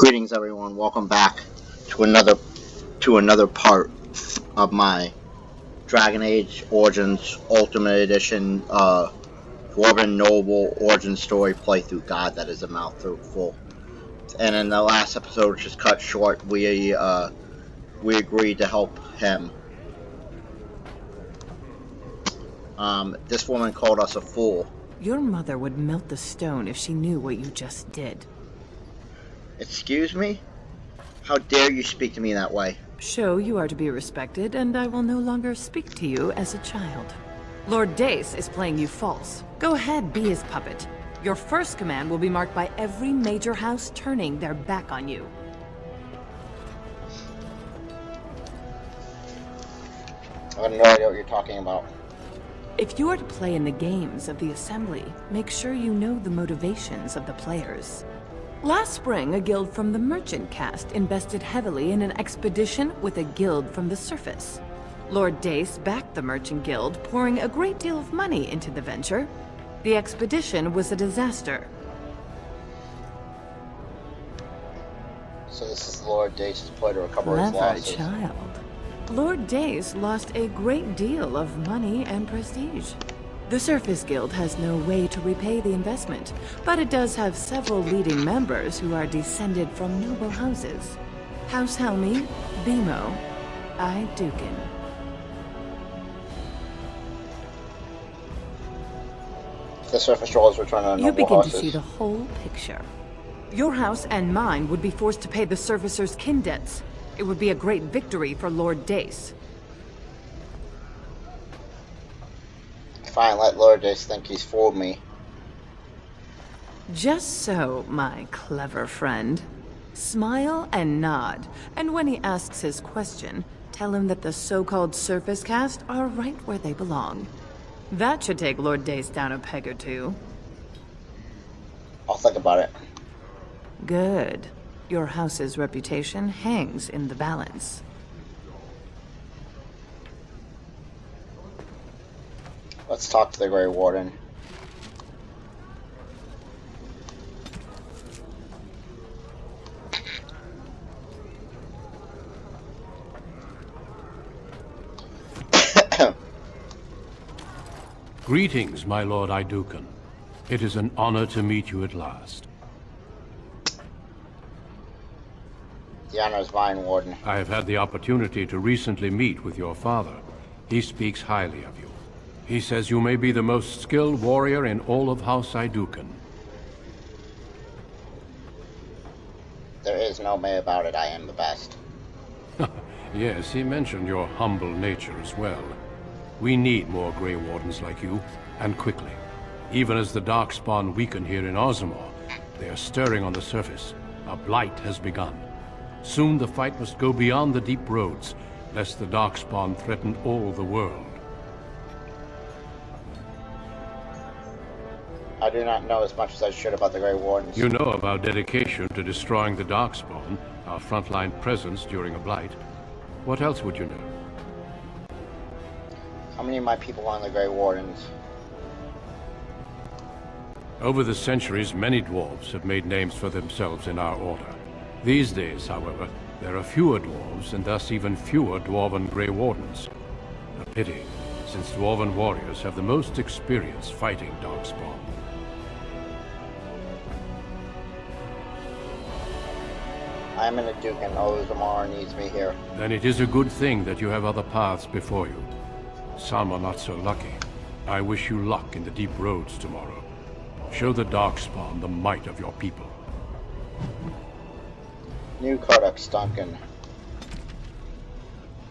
Greetings, everyone. Welcome back to another part of my Dragon Age Origins Ultimate Edition Dwarven Noble Origin Story playthrough. God, that is a mouthful. And in the last episode, which is cut short, we agreed to help him. This woman called us a fool. Your mother would melt the stone if she knew what you just did. Excuse me? How dare you speak to me that way? Show you are to be respected, and I will no longer speak to you as a child. Lord Dace is playing you false. Go ahead, be his puppet. Your first command will be marked by every major house turning their back on you. I have no idea what you're talking about. If you are to play in the games of the Assembly, make sure you know the motivations of the players. Last spring, a guild from the Merchant caste invested heavily in an expedition with a guild from the surface. Lord Dace backed the Merchant Guild, pouring a great deal of money into the venture. The expedition was a disaster. So this is Lord Dace's ploy to recover his losses. Clever child. Lord Dace lost a great deal of money and prestige. The Surface Guild has no way to repay the investment, but it does have several leading members who are descended from noble houses. House Helmi, Bimo, Dukin. The surface trolls return on You noble begin houses. to see the whole picture. Your house and mine would be forced to pay the Surfacers' kin debts. It would be a great victory for Lord Dace. Fine, let Lord Dace think he's fooled me. Just so, my clever friend. Smile and nod, and when he asks his question, tell him that the so-called Surface Caste are right where they belong. That should take Lord Dace down a peg or two. I'll think about it. Good. Your house's reputation hangs in the balance. Let's talk to the Grey Warden. Greetings, my lord Idukan. It is an honor to meet you at last. The honor is mine, Warden. I have had the opportunity to recently meet with your father. He speaks highly of you. He says you may be the most skilled warrior in all of House Idukan. There is no may about it. I am the best. Yes, he mentioned your humble nature as well. We need more Grey Wardens like you, and quickly. Even as the Darkspawn weaken here in Ozamor, they are stirring on the surface. A blight has begun. Soon the fight must go beyond the deep roads, lest the Darkspawn threaten all the world. I do not know as much as I should about the Grey Wardens. You know of our dedication to destroying the Darkspawn, our frontline presence during a blight. What else would you know? How many of my people are on the Grey Wardens? Over the centuries, many dwarves have made names for themselves in our order. These days, however, there are fewer dwarves and thus even fewer dwarven Grey Wardens. A pity, since dwarven warriors have the most experience fighting Darkspawn. I am in a Duke and Ozamar needs me here. Then it is a good thing that you have other paths before you. Some are not so lucky. I wish you luck in the deep roads tomorrow. Show the Darkspawn the might of your people. New Codex Duncan.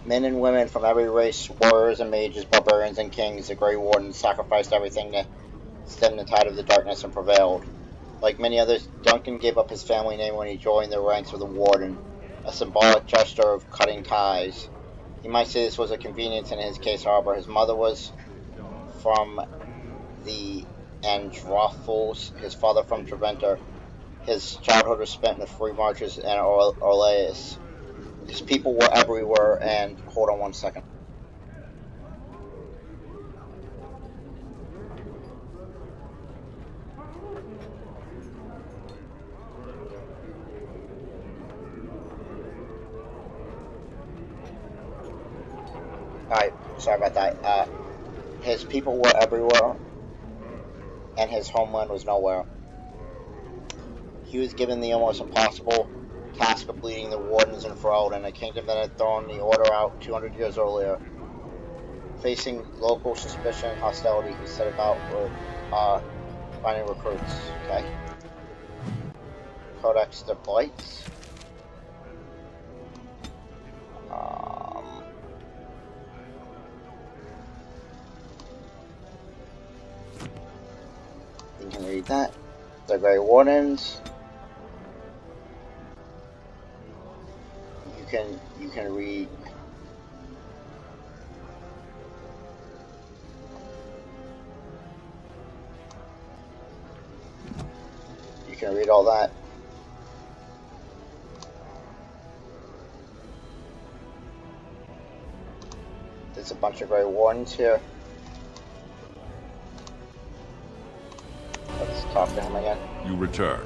Men and women from every race, warriors and mages, barbarians and kings, the Grey Wardens sacrificed everything to stem the tide of the darkness and prevailed. Like many others, Duncan gave up his family name when he joined the ranks of the Warden, a symbolic gesture of cutting ties. You might say this was a convenience in his case, however. His mother was from the Androphils, his father from Treventer. His childhood was spent in the free marches and Orleans. His people were everywhere, and hold on one second. Alright, sorry about that. His people were everywhere, and his homeland was nowhere. He was given the almost impossible task of leading the Wardens and Ferelden, a kingdom that had thrown the Order out 200 years earlier. Facing local suspicion and hostility, he set about finding recruits. Okay. Codex de Blights. You can read that. The Grey Wardens. You can read. You can read all that. There's a bunch of Grey Wardens here. Let's talk to him again. You return.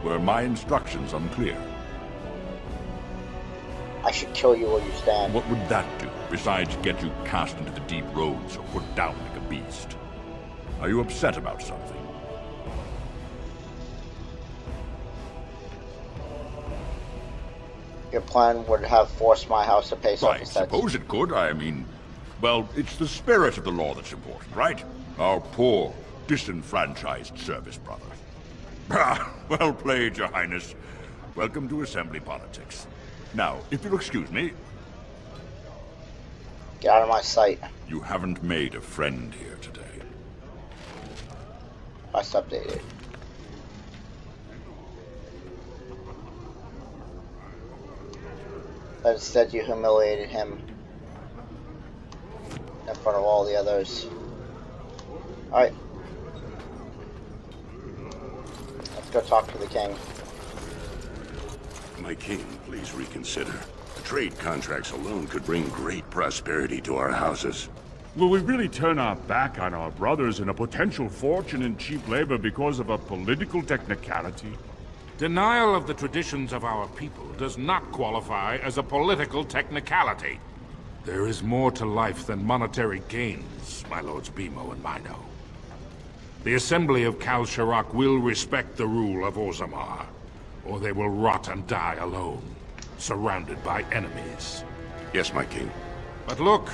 Were my instructions unclear? I should kill you where you stand. What would that do, besides get you cast into the deep roads or put down like a beast? Are you upset about something? Your plan would have forced my house to pay off I its debts. suppose it could. I mean, well, it's the spirit of the law that's important, right? Our poor, disenfranchised service brothers. Ah, well played, Your Highness. Welcome to Assembly politics. Now, if you'll excuse me... Get out of my sight. You haven't made a friend here today. Must update it. But instead you humiliated him in front of all the others. Alright. Let's go talk to the king. My king, please reconsider. Trade contracts alone could bring great prosperity to our houses. Will we really turn our back on our brothers and a potential fortune in cheap labor because of a political technicality? Denial of the traditions of our people does not qualify as a political technicality. There is more to life than monetary gains, my lords Bimo and Mino. The Assembly of Kal Sharok will respect the rule of Orzammar, or they will rot and die alone, surrounded by enemies. Yes, my king. But look,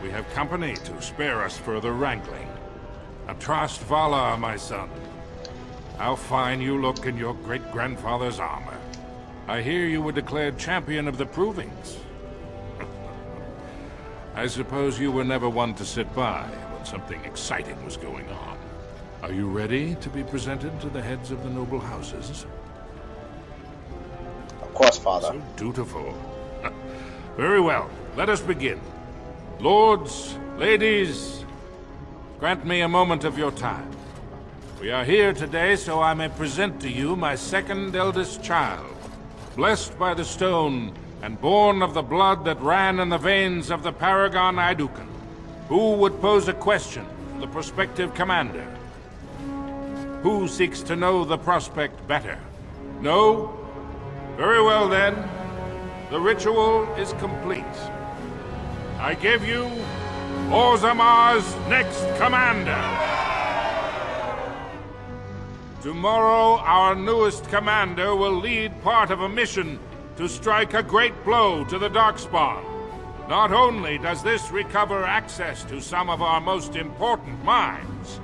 we have company to spare us further wrangling. Atrast Vala, my son. How fine you look in your great-grandfather's armor. I hear you were declared champion of the Provings. I suppose you were never one to sit by when something exciting was going on. Are you ready to be presented to the heads of the noble houses? Of course, father. So dutiful. Very well, let us begin. Lords, ladies, grant me a moment of your time. We are here today so I may present to you my second eldest child, blessed by the stone and born of the blood that ran in the veins of the Paragon Aidukan. Who would pose a question to the prospective commander? Who seeks to know the prospect better? No? Very well then. The ritual is complete. I give you Orzammar's next commander. Tomorrow, our newest commander will lead part of a mission to strike a great blow to the Darkspawn. Not only does this recover access to some of our most important mines,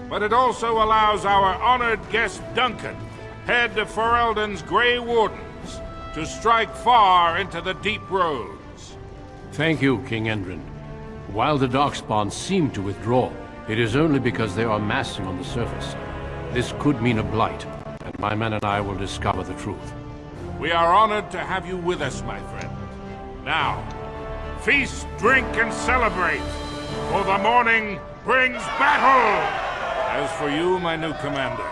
but it also allows our honored guest Duncan, head of Ferelden's Grey Wardens, to strike far into the deep roads. Thank you, King Endrin. While the Darkspawn seem to withdraw, it is only because they are massing on the surface. This could mean a blight, and my men and I will discover the truth. We are honored to have you with us, my friend. Now, feast, drink, and celebrate, for the morning brings battle! As for you, my new commander,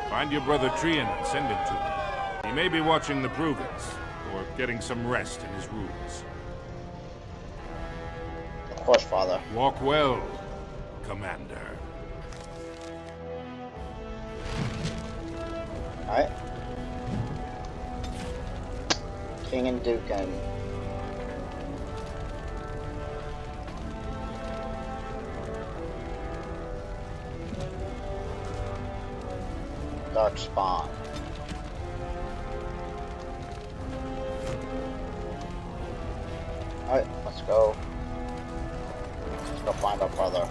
find your brother Trian and send him to me. He may be watching the Provings, or getting some rest in his rooms. Of course, father. Walk well, commander. Alright. King and Dukin. Dark Spawn. Alright, let's go. Let's go find our brother.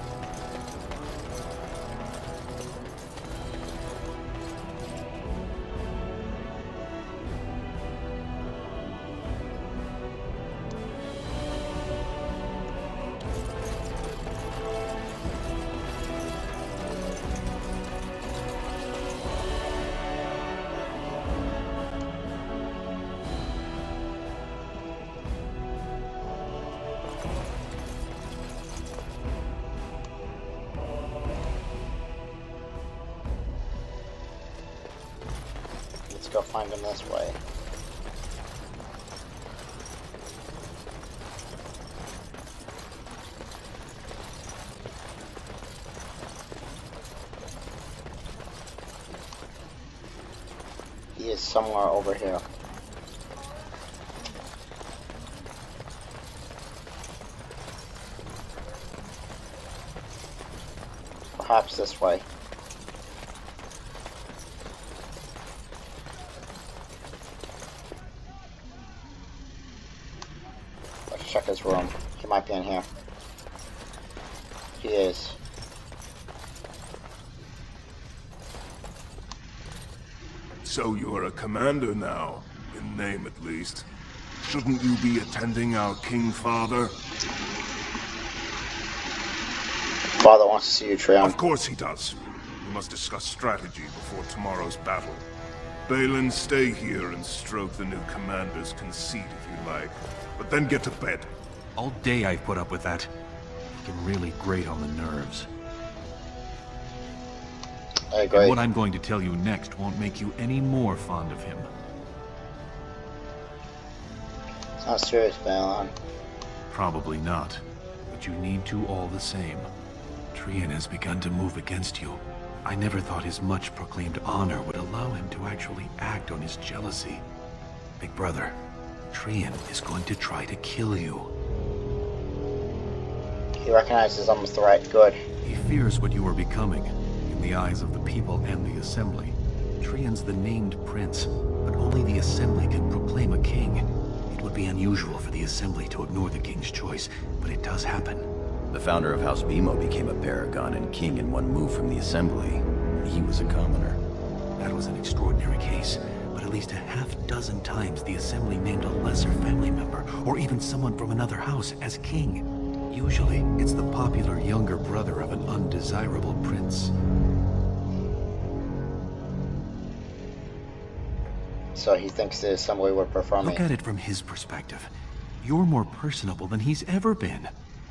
Let's go find him this way. He is somewhere over here. Perhaps this way. Check his room. He might be in here. He is. So you're a commander now, in name at least. Shouldn't you be attending our King Father? Father wants to see you, Trion. Of course he does. We must discuss strategy before tomorrow's battle. Balin, stay here and stroke the new commander's conceit if you like. But then get to bed. All day I've put up with that. It can really grate on the nerves. I agree. And what I'm going to tell you next won't make you any more fond of him. It's not serious, Balin. Probably not. But you need to all the same. Trion has begun to move against you. I never thought his much-proclaimed honor would allow him to actually act on his jealousy. Big brother, Trion is going to try to kill you. He recognizes I'm a threat. Good. He fears what you are becoming, in the eyes of the people and the Assembly. Trion's the named prince, but only the Assembly can proclaim a king. It would be unusual for the Assembly to ignore the king's choice, but it does happen. The founder of House Bimo became a paragon and king in one move from the Assembly. He was a commoner. That was an extraordinary case, but at least a half-dozen times the Assembly named a lesser family member, or even someone from another house, as king. Usually, it's the popular younger brother of an undesirable prince. So he thinks the Assembly would prefer me. Look at it from his perspective. You're more personable than he's ever been.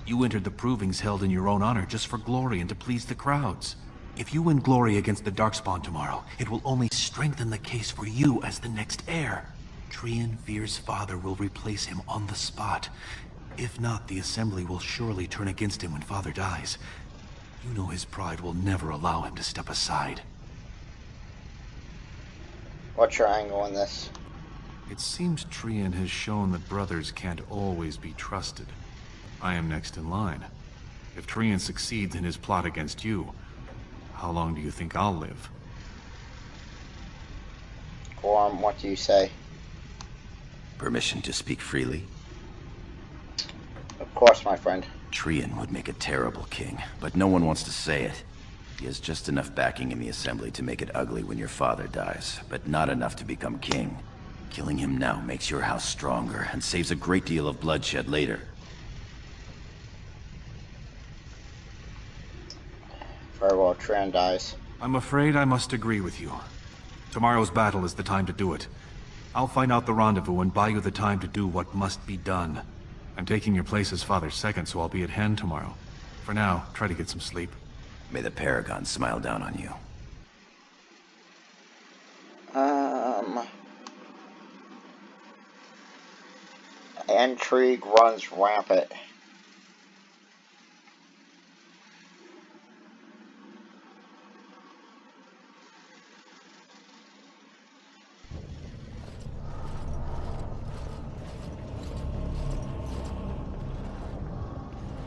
You entered the provings held in your own honor just for glory and to please the crowds. If you win glory against the Darkspawn tomorrow, it will only strengthen the case for you as the next heir. Trion fears Father will replace him on the spot. If not, the Assembly will surely turn against him when Father dies. You know his pride will never allow him to step aside. What's your angle in this? It seems Trion has shown that brothers can't always be trusted. I am next in line. If Trion succeeds in his plot against you, how long do you think I'll live? Gorm, what do you say? Permission to speak freely? Of course, my friend. Trion would make a terrible king, but no one wants to say it. He has just enough backing in the Assembly to make it ugly when your father dies, but not enough to become king. Killing him now makes your house stronger and saves a great deal of bloodshed later. Very well, Trion dies. I'm afraid I must agree with you. Tomorrow's battle is the time to do it. I'll find out the rendezvous and buy you the time to do what must be done. I'm taking your place as Father's second, so I'll be at hand tomorrow. For now, try to get some sleep. May the Paragon smile down on you. Intrigue runs rampant.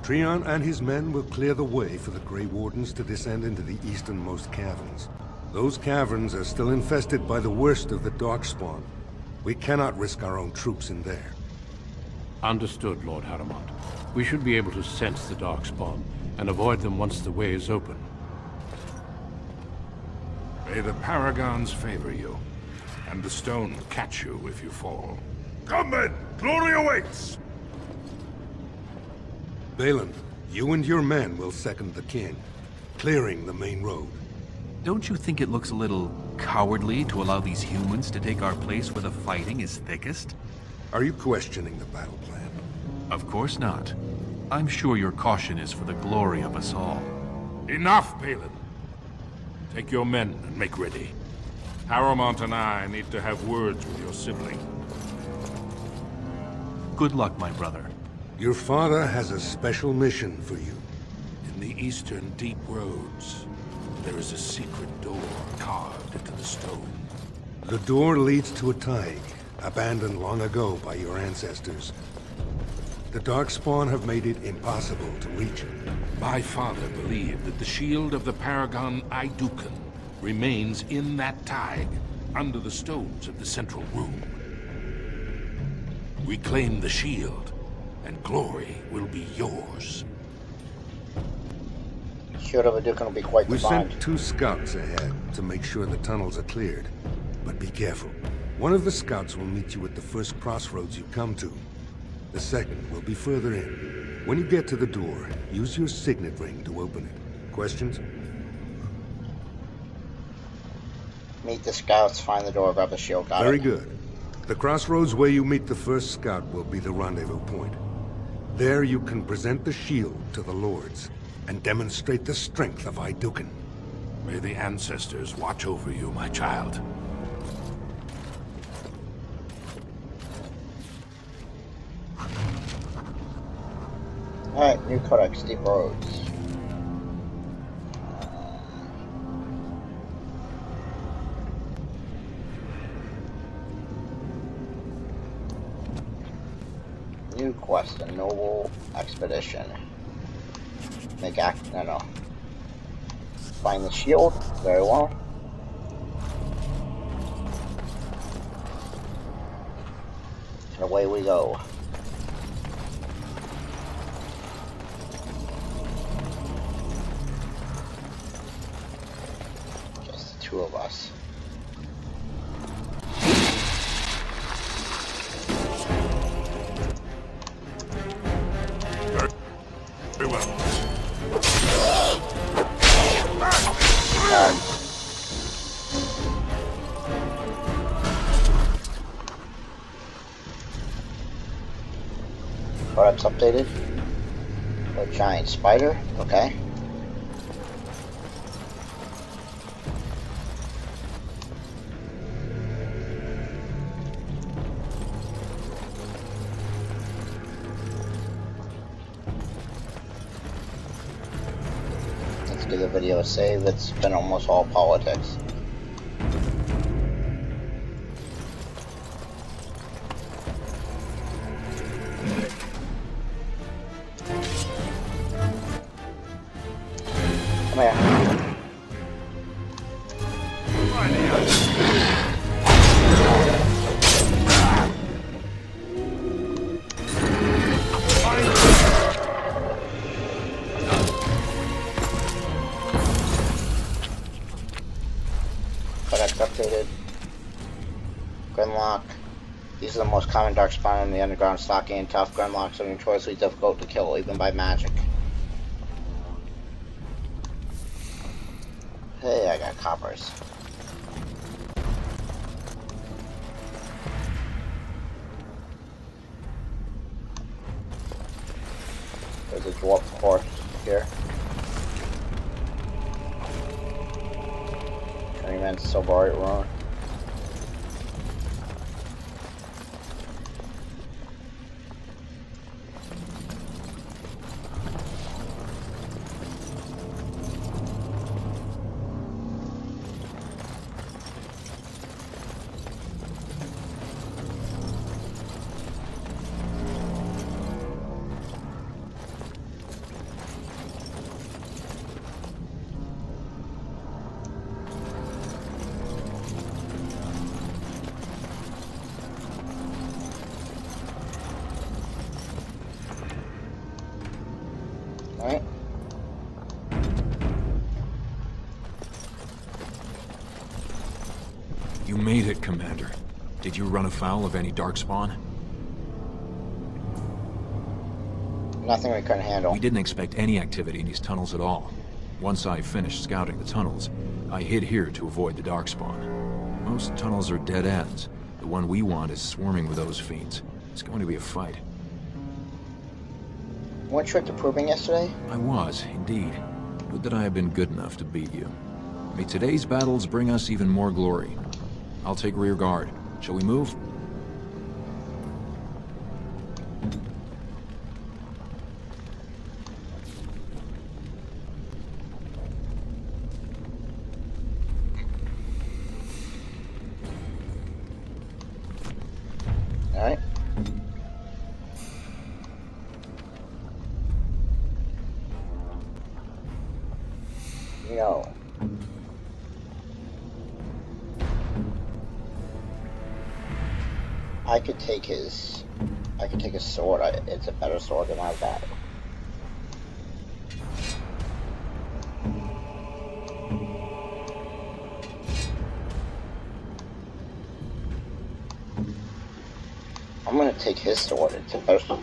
Trion and his men will clear the way for the Grey Wardens to descend into the easternmost caverns. Those caverns are still infested by the worst of the Darkspawn. We cannot risk our own troops in there. Understood, Lord Haramont. We should be able to sense the Darkspawn and avoid them once the way is open. May the Paragons favor you, and the stone catch you if you fall. Come then! Glory awaits! Balin, you and your men will second the king, clearing the main road. Don't you think it looks a little cowardly to allow these humans to take our place where the fighting is thickest? Are you questioning the battle plan? Of course not. I'm sure your caution is for the glory of us all. Enough, Balin. Take your men and make ready. Haramont and I need to have words with your sibling. Good luck, my brother. Your father has a special mission for you. In the eastern deep roads, there is a secret door carved into the stone. The door leads to a Taig, abandoned long ago by your ancestors. The Darkspawn have made it impossible to reach it. My father believed that the shield of the Paragon Aidukan remains in that Taig, under the stones of the central room. We claim the shield, and glory will be yours. Shield of Aidukan will be quite We defined. sent 2 scouts ahead to make sure the tunnels are cleared. But be careful. One of the scouts will meet you at the first crossroads you come to. The second will be further in. When you get to the door, use your signet ring to open it. Questions? Meet the scouts, find the door, grab the shield. Got Very it. good. The crossroads where you meet the first scout will be the rendezvous point. There you can present the shield to the lords and demonstrate the strength of Aidukan. May the ancestors watch over you, my child. Alright, new codex, deep roads. New quest, a noble expedition. No. Find the shield, very well. And away we go. Just the 2 of us. Very well. Codex updated. A giant spider, okay. Let's give the video a save. It's been almost all politics. Come here. Codex updated. Grimlock. These are the most common darkspawn in the underground, stocky and tough. Grimlocks are notoriously difficult to kill, even by magic. Hey, I got coppers. There's a dwarf horse here. Journeyman's Silverite Rune. Alright. You made it, Commander. Did you run afoul of any Darkspawn? Nothing we couldn't handle. We didn't expect any activity in these tunnels at all. Once I finished scouting the tunnels, I hid here to avoid the Darkspawn. Most tunnels are dead ends. The one we want is swarming with those fiends. It's going to be a fight. Weren't you at the proving yesterday? I was, indeed. Would that I had been good enough to beat you. May today's battles bring us even more glory. I'll take rear guard. Shall we move? Alright. No. I could take his sword. It's a better sword than I've got. I'm gonna take his sword. It's a better.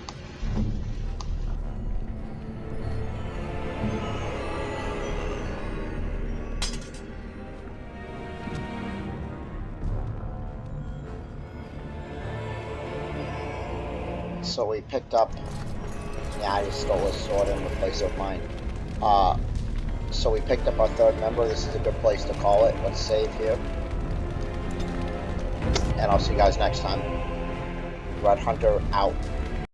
So we picked up. Yeah, I just stole his sword in replace of mine. So we picked up our third member. This is a good place to call it. Let's save here. And I'll see you guys next time. Red Hunter out.